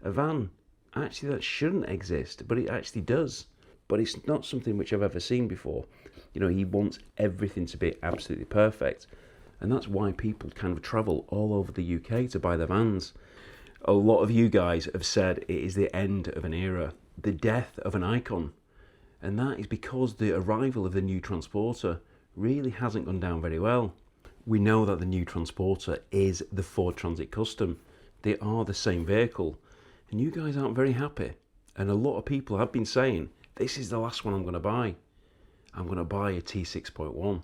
a van actually that shouldn't exist, but it actually does. But it's not something which I've ever seen before. You know, he wants everything to be absolutely perfect. And that's why people kind of travel all over the UK to buy their vans. A lot of you guys have said it is the end of an era, the death of an icon. And that is because the arrival of the new Transporter really hasn't gone down very well. We know that the new Transporter is the Ford Transit Custom. They are the same vehicle. And you guys aren't very happy. And a lot of people have been saying, this is the last one I'm going to buy. I'm going to buy a T6.1.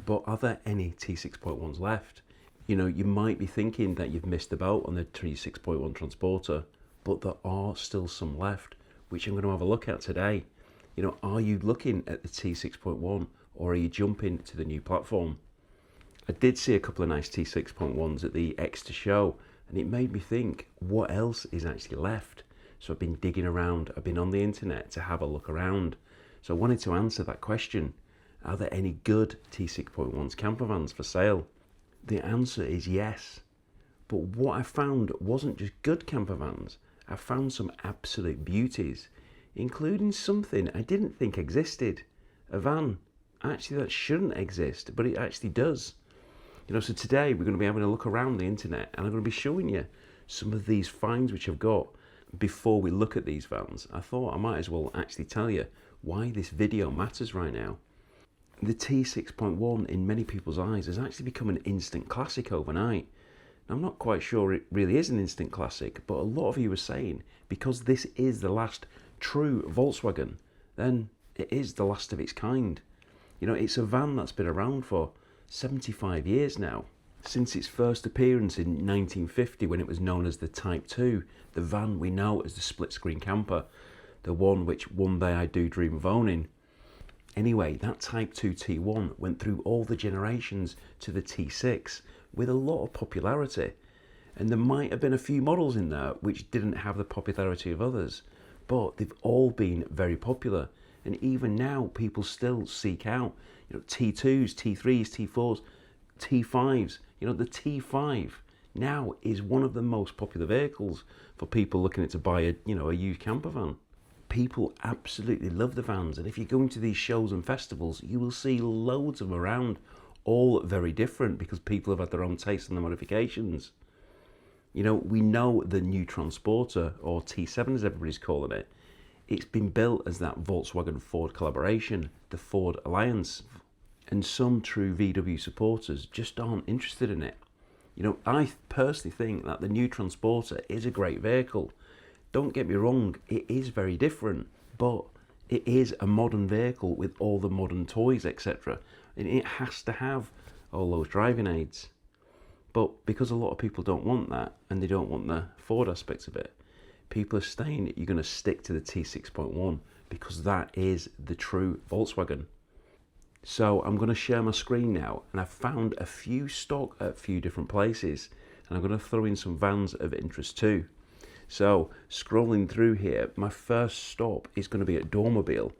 But are there any T6.1s left? You know, you might be thinking that you've missed the boat on the T6.1 Transporter, but there are still some left, which I'm going to have a look at today. You know, are you looking at the T6.1 or are you jumping to the new platform? I did see a couple of nice T6.1s at the Exeter show, and it made me think, what else is actually left? So I've been digging around, I've been on the internet to have a look around. So I wanted to answer that question. Are there any good T6.1s campervans for sale? The answer is yes. But what I found wasn't just good campervans. I found some absolute beauties, including something I didn't think existed. A van, actually that shouldn't exist, but it actually does. You know, so today we're going to be having a look around the internet and I'm going to be showing you some of these finds which I've got. Before we look at these vans, I thought I might as well actually tell you why this video matters right now. The T6.1 in many people's eyes has actually become an instant classic overnight. Now, I'm not quite sure it really is an instant classic, but a lot of you are saying because this is the last true Volkswagen, then it is the last of its kind. You know, it's a van that's been around for 75 years now. Since its first appearance in 1950 when it was known as the Type 2, the van we know as the split screen camper, the one which one day I do dream of owning. Anyway, that Type 2 T1 went through all the generations to the T6 with a lot of popularity. And there might have been a few models in there which didn't have the popularity of others, but they've all been very popular. And even now, people still seek out, you know, T2s, T3s, T4s, T5s. You know, the T5 now is one of the most popular vehicles for people looking to buy a, you know, a used camper van. People absolutely love the vans, and if you go into these shows and festivals, you will see loads of them around, all very different because people have had their own taste in the modifications. You know, we know the new Transporter, or T7 as everybody's calling it, it's been built as that Volkswagen Ford collaboration, the Ford Alliance, and some true VW supporters just aren't interested in it. You know, I personally think that the new Transporter is a great vehicle. Don't get me wrong, it is very different, but it is a modern vehicle with all the modern toys, etc. And it has to have all those driving aids. But because a lot of people don't want that, and they don't want the Ford aspects of it, people are saying that you're going to stick to the T6.1 because that is the true Volkswagen. So I'm going to share my screen now, and I've found a few stock at a few different places, and I'm going to throw in some vans of interest too. So scrolling through here, my first stop is going to be at Dormobile.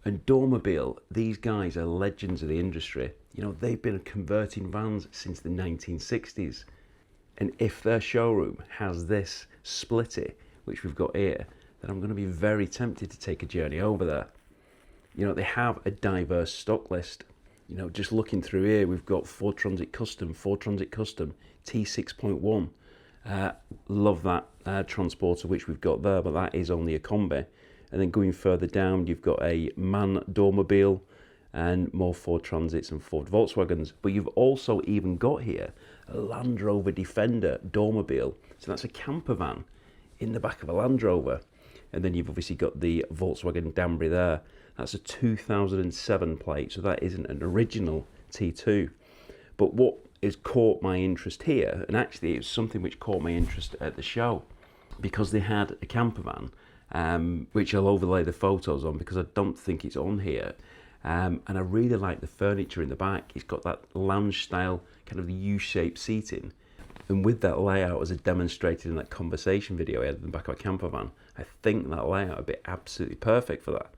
And Dormobile, these guys are legends of the industry. You know, they've been converting vans since the 1960s. And if their showroom has this splitty, which we've got here, then I'm going to be very tempted to take a journey over there. You know, they have a diverse stock list. You know, just looking through here, we've got Ford Transit Custom, T6.1. Love that Transporter which we've got there, but that is only a combi. And then going further down, you've got a MAN Dormobile and more Ford Transits and Ford Volkswagens. But you've also even got here a Land Rover Defender Dormobile. So that's a camper van in the back of a Land Rover. And then you've obviously got the Volkswagen Danbury there. That's a 2007 plate, so that isn't an original T2. But what has caught my interest here, and actually it's something which caught my interest at the show, because they had a camper van, which I'll overlay the photos on because I don't think it's on here. And I really like the furniture in the back. It's got that lounge style kind of U-shaped seating. And with that layout as I demonstrated in that conversation video I had in the back of a camper van, I think that layout would be absolutely perfect for that.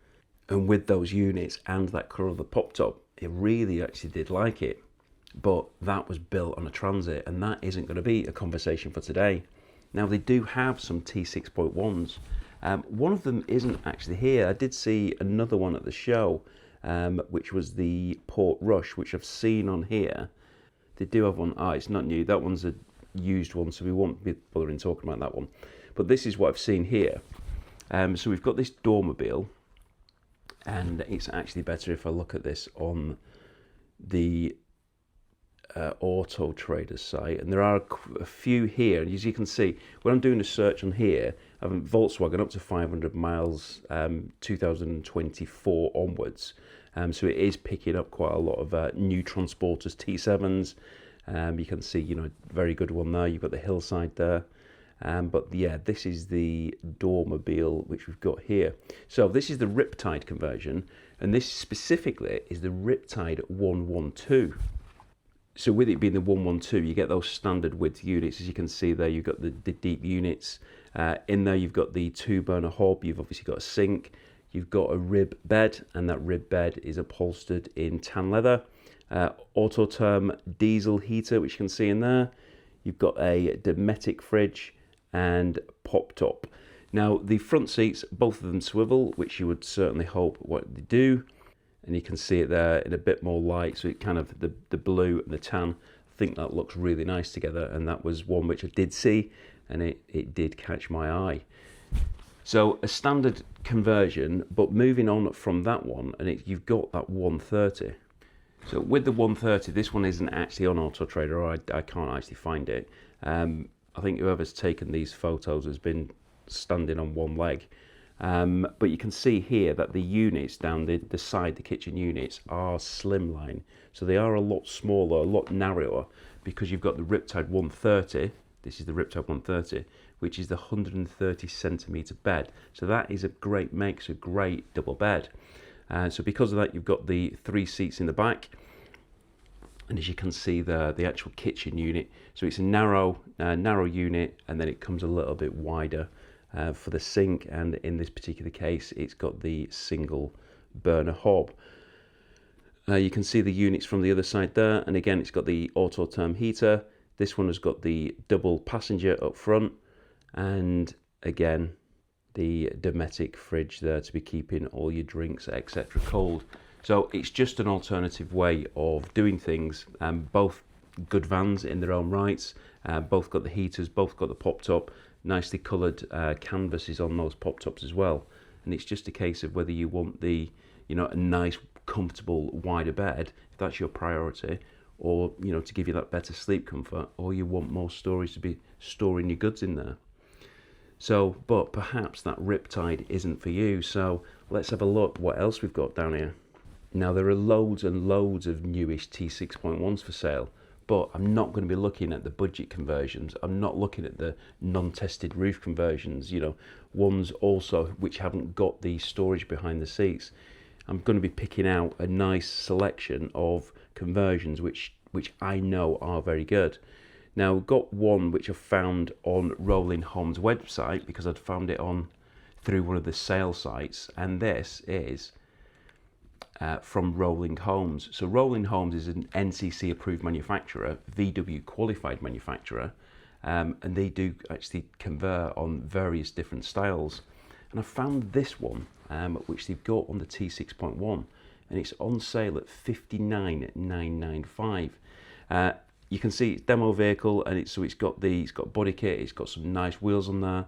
And with those units and that colour of the pop top, it really actually did like it. But that was built on a Transit, and that isn't going to be a conversation for today. Now they do have some T6.1s. One of them isn't actually here. I did see another one at the show, which was the Port Rush, which I've seen on here. They do have one. It's not new. That one's a used one, so we won't be bothering talking about that one. But this is what I've seen here. So we've got this Dormobile, and it's actually better if I look at this on the Auto Trader's site, and there are a few here. And as you can see, when I'm doing a search on here, I'm Volkswagen up to 500 miles, 2024 onwards. So it is picking up quite a lot of new Transporters T7s. You can see, you know, very good one there. You've got the hillside there. But yeah, this is the Dormobile which we've got here. So this is the Riptide conversion, and this specifically is the Riptide 112. So with it being the 112, you get those standard width units. As you can see there, you've got the deep units. In there, you've got the 2-burner hob. You've obviously got a sink. You've got a rib bed, and that rib bed is upholstered in tan leather. Autotherm diesel heater, which you can see in there. You've got a Dometic fridge and pop top. Now the front seats, both of them swivel, which you would certainly hope what they do. And you can see it there in a bit more light, so it kind of, the blue and the tan, I think that looks really nice together. And that was one which I did see, and it did catch my eye. So a standard conversion, but moving on from that one, and you've got that 130. So with the 130, this one isn't actually on Auto Trader, or I can't actually find it. I think whoever's taken these photos has been standing on one leg. But you can see here that the units down the side, the kitchen units, are slimline. So they are a lot smaller, a lot narrower, because you've got the Riptide 130. This is the Riptide 130, which is the 130 centimetre bed. So that is a great make, so a great double bed. So because of that, you've got the 3 seats in the back. And as you can see, the actual kitchen unit. So it's a narrow unit, and then it comes a little bit wider for the sink. And in this particular case, it's got the single burner hob. You can see the units from the other side there. And again, it's got the Autotherm heater. This one has got the double passenger up front. And again, the Dometic fridge there to be keeping all your drinks, etc. cold. So it's just an alternative way of doing things. Both good vans in their own rights. Both got the heaters, both got the pop top. Nicely coloured canvases on those pop tops as well. And it's just a case of whether you want the, you know, a nice, comfortable, wider bed, if that's your priority, or, you know, to give you that better sleep comfort, or you want more storage to be storing your goods in there. So, but perhaps that Riptide isn't for you. So let's have a look what else we've got down here. Now there are loads and loads of newish T6.1s for sale, but I'm not going to be looking at the budget conversions. I'm not looking at the non-tested roof conversions, you know, ones also which haven't got the storage behind the seats. I'm going to be picking out a nice selection of conversions which I know are very good. Now, I've got one which I found on Rolling Homes website because I'd found it through one of the sale sites, and this is from Rolling Homes. So Rolling Homes is an NCC approved manufacturer, VW qualified manufacturer, and they do actually convert on various different styles. And I found this one, which they've got on the T6.1, and it's on sale at $59,995. You can see it's demo vehicle, and it's got body kit, it's got some nice wheels on there,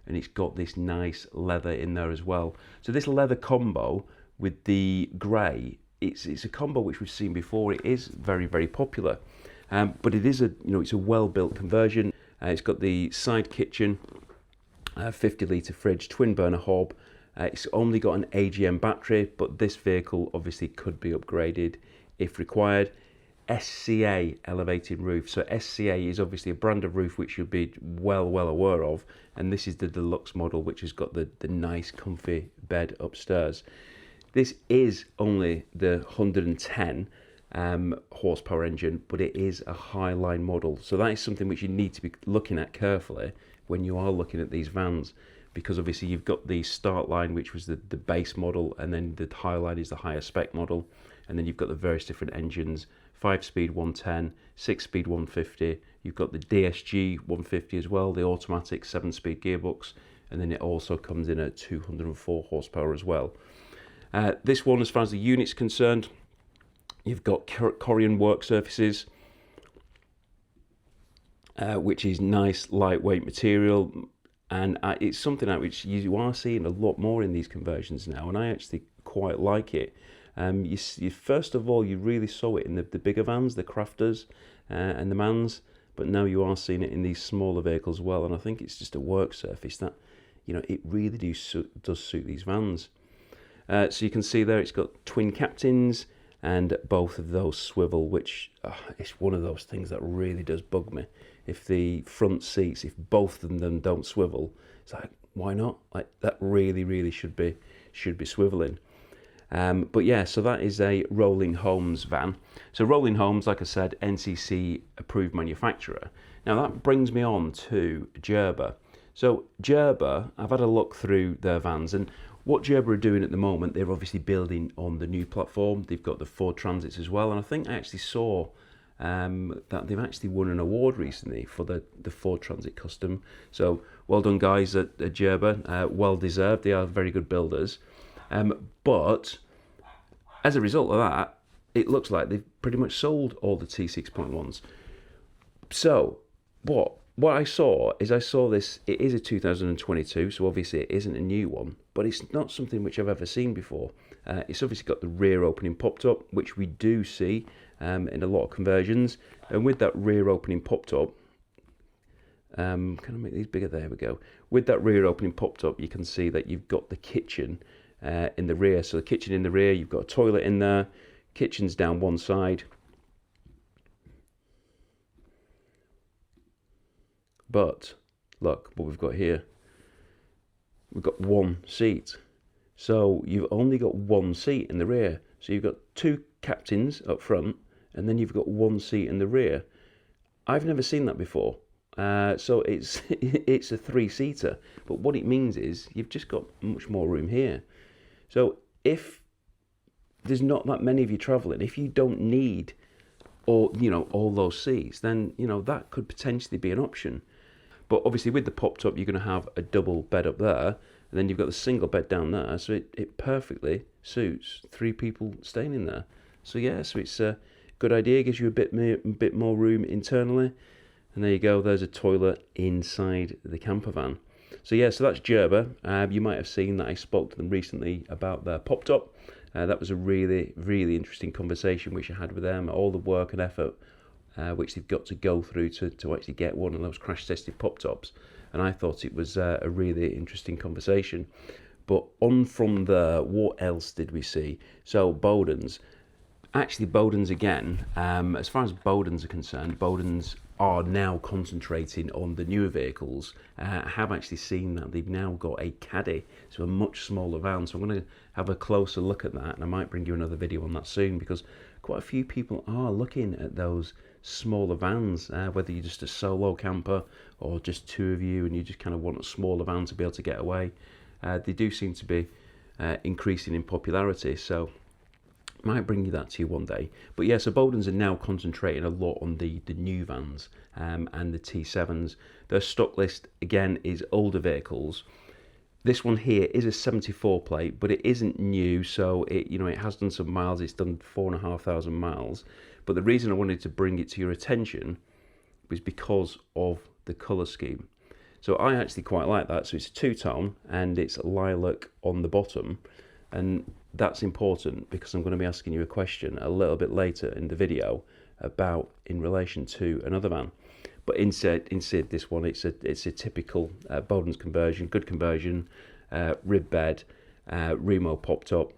and it's got this nice leather in there as well. So this leather combo with the grey, it's a combo which we've seen before. It is very, very popular, but it is it's a well-built conversion. It's got the side kitchen, 50-litre fridge, twin burner hob. It's only got an AGM battery, but this vehicle obviously could be upgraded if required. SCA elevated roof. So SCA is obviously a brand of roof which you'll be well aware of, and this is the deluxe model which has got the nice comfy bed upstairs. This is only the 110 horsepower engine, but it is a high-line model. So that is something which you need to be looking at carefully when you are looking at these vans, because obviously you've got the start line, which was the base model, and then the high line is the higher spec model, and then you've got the various different engines 5-speed 110, 6-speed 150. You've got the DSG 150 as well, the automatic 7-speed gearbox, and then it also comes in at 204 horsepower as well. This one, as far as the unit's concerned, you've got Corian work surfaces, which is nice lightweight material, and it's something that which you are seeing a lot more in these conversions now, and I actually quite like it. You first of all, you really saw it in the bigger vans, the crafters and the mans, but now you are seeing it in these smaller vehicles as well, and I think it's just a work surface that, you know, it really does suit these vans. So you can see there it's got twin captains, and both of those swivel, which it's one of those things that really does bug me. If the front seats, if both of them don't swivel, it's like, why not? Like, that really should be swiveling. But yeah, so that is a Rolling Homes van. So Rolling Homes, like I said, NCC approved manufacturer. Now that brings me on to Jerba. So Jerba, I've had a look through their vans, and what Jerba are doing at the moment, they're obviously building on the new platform. They've got the Ford Transits as well, and I think I actually saw that they've actually won an award recently for the Ford Transit Custom. So well done, guys at Jerba, well deserved. They are very good builders. But as a result of that, it looks like they've pretty much sold all the T6.1s. So what I saw this, it is a 2022, so obviously it isn't a new one, but it's not something which I've ever seen before. It's obviously got the rear opening pop-top, which we do see in a lot of conversions, and with that rear opening pop-top, can I make these bigger? There we go. With that rear opening pop-top, you can see that you've got the kitchen in the rear. So the kitchen in the rear, you've got a toilet in there, kitchen's down one side. But look what we've got here. We've got one seat. So you've only got one seat in the rear. So you've got two captains up front, and then you've got one seat in the rear. I've never seen that before. So it's a three-seater. But what it means is you've just got much more room here. So if there's not that many of you traveling, if you don't need all those seats, then that could potentially be an option. But obviously with the pop-top, you're going to have a double bed up there, and then you've got the single bed down there, so it perfectly suits three people staying in there. So yeah, so it's a good idea, gives you a bit more room internally, and there you go, there's a toilet inside the camper van. So yeah, so that's Jerba. You might have seen that I spoke to them recently about their pop-top. That was a really interesting conversation which I had with them, all the work and effort which they've got to go through to actually get one of those crash tested pop-tops, and I thought it was a really interesting conversation. But on from there, what else did we see? So Bodans, actually Bodans again, as far as Bodans are concerned, Bodans are now concentrating on the newer vehicles. I have actually seen that they've now got a Caddy, so a much smaller van, so I'm going to have a closer look at that, and I might bring you another video on that soon, because quite a few people are looking at those smaller vans, whether you're just a solo camper or just two of you and you just kind of want a smaller van to be able to get away. They do seem to be increasing in popularity, so might bring you that to you one day. But yeah, so Bodans are now concentrating a lot on the new vans and the T7s. Their stock list again is older vehicles. This one here is a 74 plate, but it isn't new, so it has done some miles. It's done 4,500 miles. But the reason I wanted to bring it to your attention was because of the colour scheme. So I actually quite like that. So it's a two-tone and it's lilac on the bottom, and that's important because I'm going to be asking you a question a little bit later in the video about in relation to another van. But inside this one, it's a typical Bodans conversion, good conversion, rib bed, Remo pop top.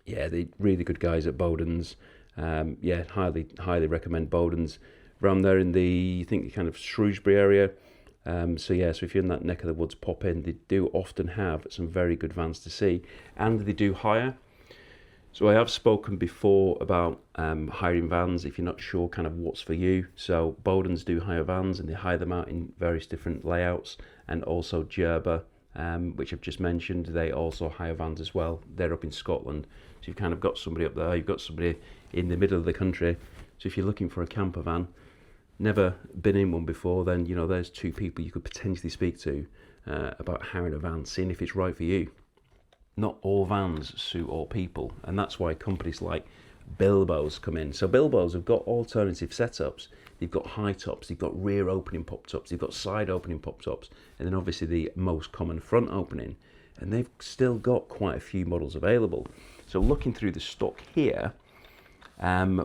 Yeah, they're really good guys at Bodans. Yeah, highly recommend Bodans. Around there in the, I think, kind of Shrewsbury area. So yeah, so if you're in that neck of the woods, pop in. They do often have some very good vans to see, and they do hire. So I have spoken before about hiring vans if you're not sure kind of what's for you. So Bodans do hire vans, and they hire them out in various different layouts, and also Jerba, which I've just mentioned, they also hire vans as well. They're up in Scotland, so you've kind of got somebody up there, you've got somebody in the middle of the country, So if you're looking for a camper van, never been in one before, then you know there's two people you could potentially speak to about hiring a van, seeing if it's right for you. Not all vans suit all people, and that's why companies like Bilbo's come in. So Bilbo's have got alternative setups. They've got high tops, they've got rear opening pop tops, they've got side opening pop tops, and then obviously the most common front opening. And they've still got quite a few models available. So looking through the stock here,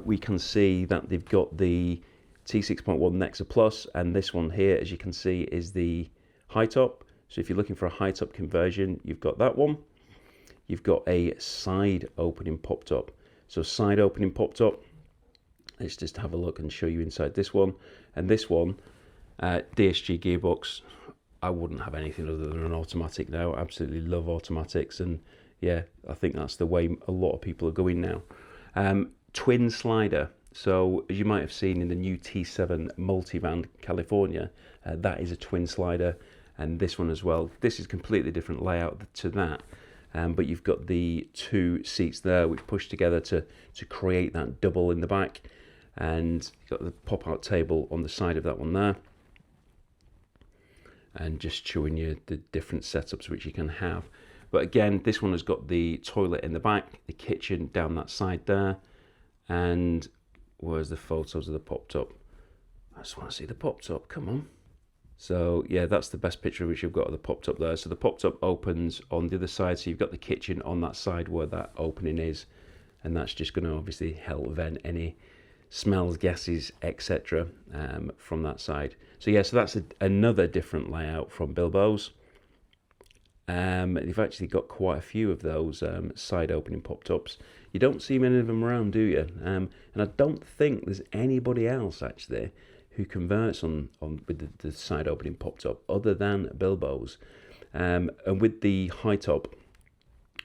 we can see that they've got the T6.1 Nexa Plus, and this one here, as you can see, is the high top. So if you're looking for a high top conversion, you've got that one. You've got a side opening pop top. So side opening pop top, let's just have a look and show you inside this one. And this one, DSG gearbox. I wouldn't have anything other than an automatic now. I absolutely love automatics, and yeah, I think that's the way a lot of people are going now. Twin slider. So as you might have seen in the new T7 multivan California, that is a twin slider, and this one as well. This is completely different layout to that, but you've got the two seats there which push together to create that double in the back, and you've got the pop-out table on the side of that one there, and just showing you the different setups which you can have. But again, this one has got the toilet in the back, the kitchen down that side there, and where's the photos of the pop top? I just want to see the pop top, come on. So yeah, that's the best picture which you've got of the pop top there. So the pop top opens on the other side, so you've got the kitchen on that side where that opening is, and that's just going to obviously help vent any smells, gases, etc. From that side. So yeah, so that's another different layout from Bilbo's. They've actually got quite a few of those side opening pop tops. You don't see many of them around, do you? And I don't think there's anybody else actually who converts on with the side opening pop top other than Bilbo's. And with the high top,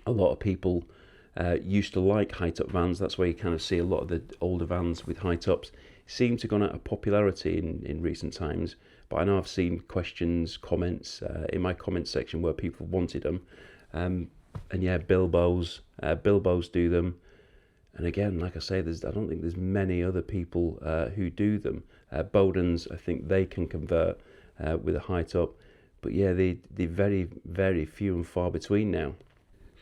a lot of people used to like high top vans. That's why you kind of see a lot of the older vans with high tops seem to have gone out of popularity in recent times. But I know I've seen questions, comments in my comment section where people wanted them. And yeah, Bilbo's do them. And again, like I say, I don't think there's many other people who do them. Bodans, I think they can convert with a high top. But yeah, they're very, very few and far between now.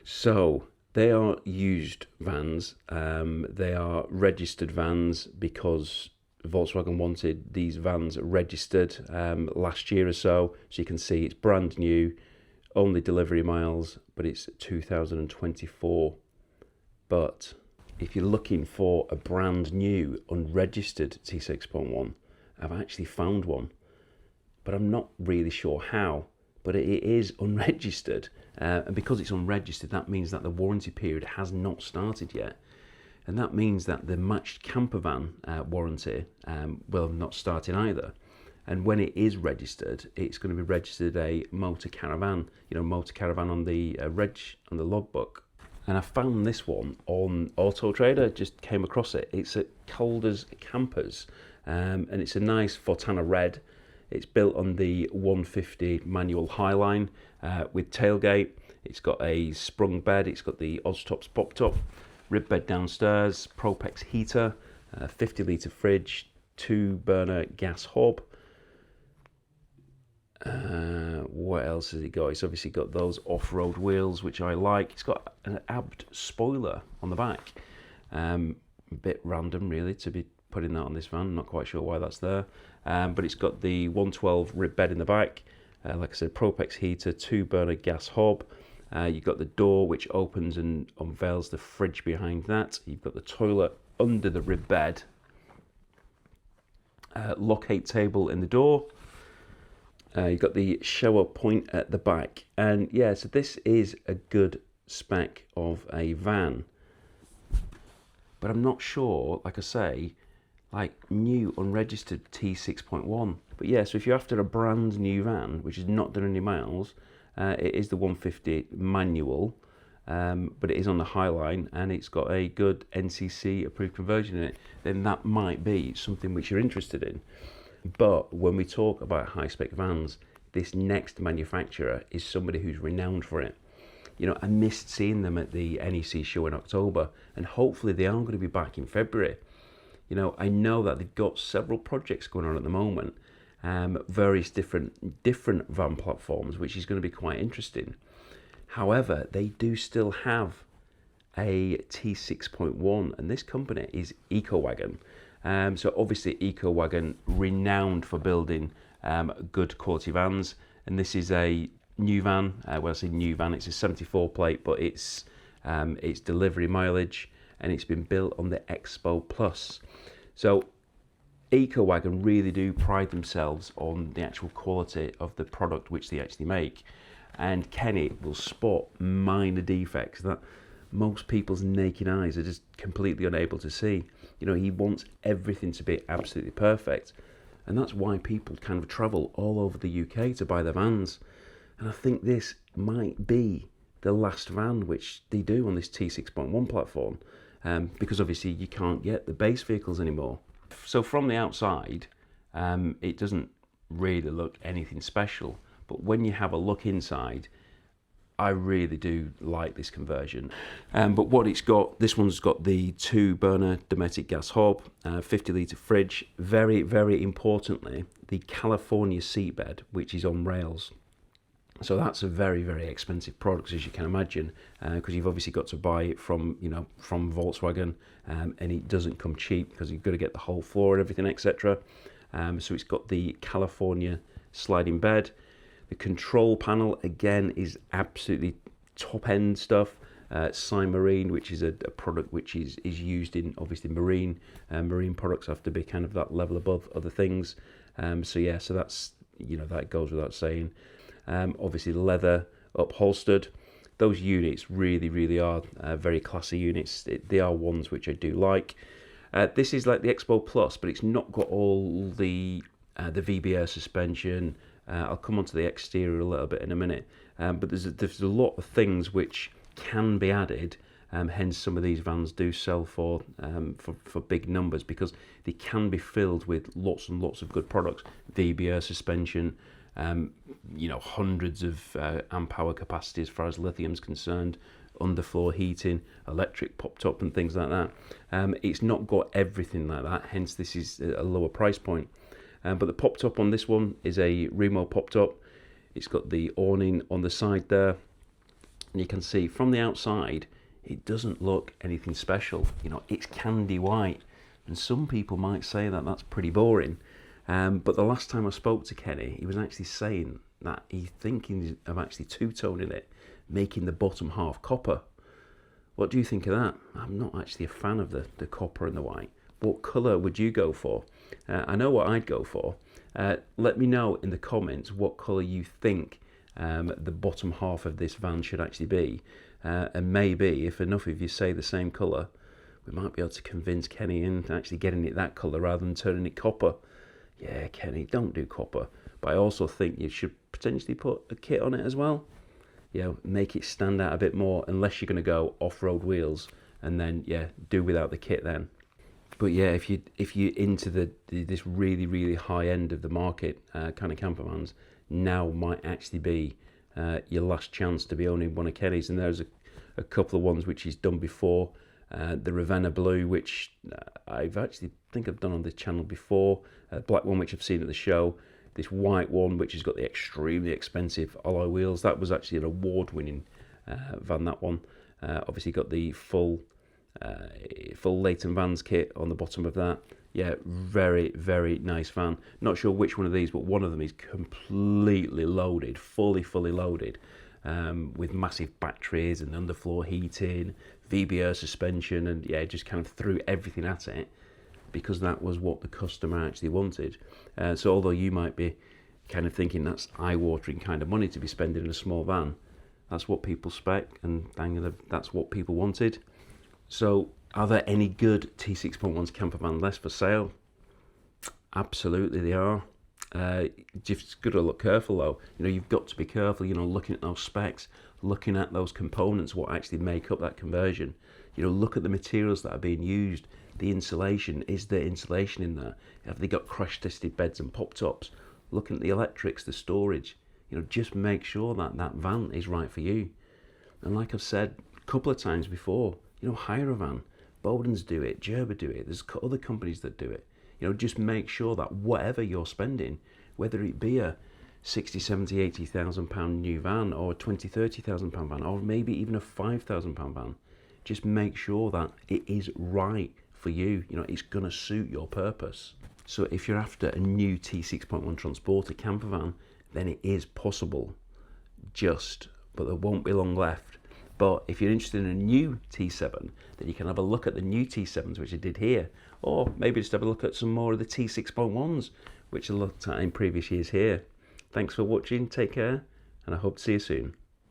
So they are used vans. They are registered vans because Volkswagen wanted these vans registered last year or so. So you can see it's brand new, only delivery miles, but it's 2024. But if you're looking for a brand new unregistered T6.1, I've actually found one, but I'm not really sure how. But it is unregistered, and because it's unregistered, that means that the warranty period has not started yet, and that means that the matched campervan warranty will have not started either. And when it is registered, it's going to be registered a motor caravan, motor caravan on the on the logbook. And I found this one on Auto Trader, just came across it. It's at Calder's Campers, and it's a nice Fortana red. It's built on the 150 manual Highline with tailgate. It's got a sprung bed. It's got the Oztops pop top, rib bed downstairs, Propex heater, 50 litre fridge, 2-burner gas hob. What else has it got? It's obviously got those off-road wheels, which I like. It's got an abbed spoiler on the back. A bit random, really, to be putting that on this van. I'm not quite sure why that's there. But it's got the 112 rib bed in the back. Like I said, Propex heater, 2-burner gas hob. You've got the door which opens and unveils the fridge behind that. You've got the toilet under the rib bed. Locate table in the door. You've got the shower point at the back. And yeah, so this is a good spec of a van. But I'm not sure, like I say, like new unregistered T6.1. But yeah, so if you're after a brand new van, which has not done any miles, it is the 150 manual, but it is on the Highline and it's got a good NCC approved conversion in it, then that might be something which you're interested in. But when we talk about high spec vans, this next manufacturer is somebody who's renowned for it. I missed seeing them at the NEC show in October, and hopefully they are going to be back in February. You know, I know that they've got several projects going on at the moment, various different van platforms, which is going to be quite interesting. However, they do still have a T6.1, and this company is EcoWagon. So obviously EcoWagon, renowned for building good quality vans, and this is a new van. When I say new van, it's a 74 plate, but it's delivery mileage, and it's been built on the Expo Plus. So EcoWagon really do pride themselves on the actual quality of the product which they actually make, and Kenny will spot minor defects that most people's naked eyes are just completely unable to see. You know, he wants everything to be absolutely perfect, and that's why people kind of travel all over the UK to buy their vans. And I think this might be the last van which they do on this T6.1 platform, because obviously you can't get the base vehicles anymore. So from the outside, it doesn't really look anything special, but when you have a look inside, I really do like this conversion. But what it's got, this one's got the 2-burner domestic gas hob, 50-litre fridge, very, very importantly, the California seatbed, which is on rails. So that's a very, very expensive product, as you can imagine, because you've obviously got to buy it from, from Volkswagen, and it doesn't come cheap because you've got to get the whole floor and everything, etc. So it's got the California sliding bed. The control panel, again, is absolutely top-end stuff. Marine, which is a product which is used in, obviously, marine. Marine products have to be kind of that level above other things. So that's, that goes without saying. Obviously, leather upholstered. Those units really, really are very classy units. They are ones which I do like. This is like the Expo Plus, but it's not got all the VBR suspension. I'll come onto the exterior a little bit in a minute, but there's a lot of things which can be added. Hence, some of these vans do sell for big numbers because they can be filled with lots and lots of good products. VBR suspension, hundreds of amp hour capacity as far as lithium's concerned, underfloor heating, electric pop top, and things like that. It's not got everything like that. Hence, this is a lower price point. But the pop top on this one is a Remo pop top. It's got the awning on the side there, and you can see from the outside it doesn't look anything special. It's candy white, and some people might say that that's pretty boring. But the last time I spoke to Kenny, he was actually saying that he's thinking of actually two-toning it, making the bottom half copper. What do you think of that? I'm not actually a fan of the copper and the white. What colour would you go for? I know what I'd go for. Let me know in the comments what colour you think the bottom half of this van should actually be. And maybe, if enough of you say the same colour, we might be able to convince Kenny into actually getting it that colour rather than turning it copper. Yeah, Kenny, don't do copper. But I also think you should potentially put a kit on it as well. Make it stand out a bit more, unless you're going to go off-road wheels, and then, do without the kit then. But yeah, if you're into this really, really high end of the market kind of campervans, now might actually be your last chance to be owning one of Kenny's. And there's a couple of ones which he's done before. The Ravenna Blue, which I've actually think I've done on this channel before. Black one, which I've seen at the show. This white one, which has got the extremely expensive alloy wheels. That was actually an award-winning van, that one. Obviously got the full Leighton Vans kit on the bottom of that. Yeah, very, very nice van. Not sure which one of these, but one of them is completely loaded, fully loaded, with massive batteries and underfloor heating, VBR suspension, and just kind of threw everything at it because that was what the customer actually wanted. So although you might be kind of thinking that's eye-watering kind of money to be spending in a small van, that's what people spec, and that's what people wanted. So, are there any good T6.1s campervan left for sale? Absolutely, they are. Just got to look careful though. You've got to be careful. Looking at those specs, looking at those components, what actually make up that conversion. Look at the materials that are being used. The insulation, is there insulation in there? Have they got crash-tested beds and pop tops? Looking at the electrics, the storage. Just make sure that van is right for you. And like I've said a couple of times before, hire a van. Bodans do it, Jerba do it, there's other companies that do it. You know, just make sure that whatever you're spending, whether it be a 60, 70, 80,000 pound new van, or a 20, 30,000 pound van, or maybe even a 5,000 pound van, just make sure that it is right for you. You know, it's going to suit your purpose. So if you're after a new T6.1 Transporter Campervan, then it is possible, but there won't be long left. But if you're interested in a new T7, then you can have a look at the new T7s, which I did here, or maybe just have a look at some more of the T6.1s, which I looked at in previous years here. Thanks for watching, take care, and I hope to see you soon.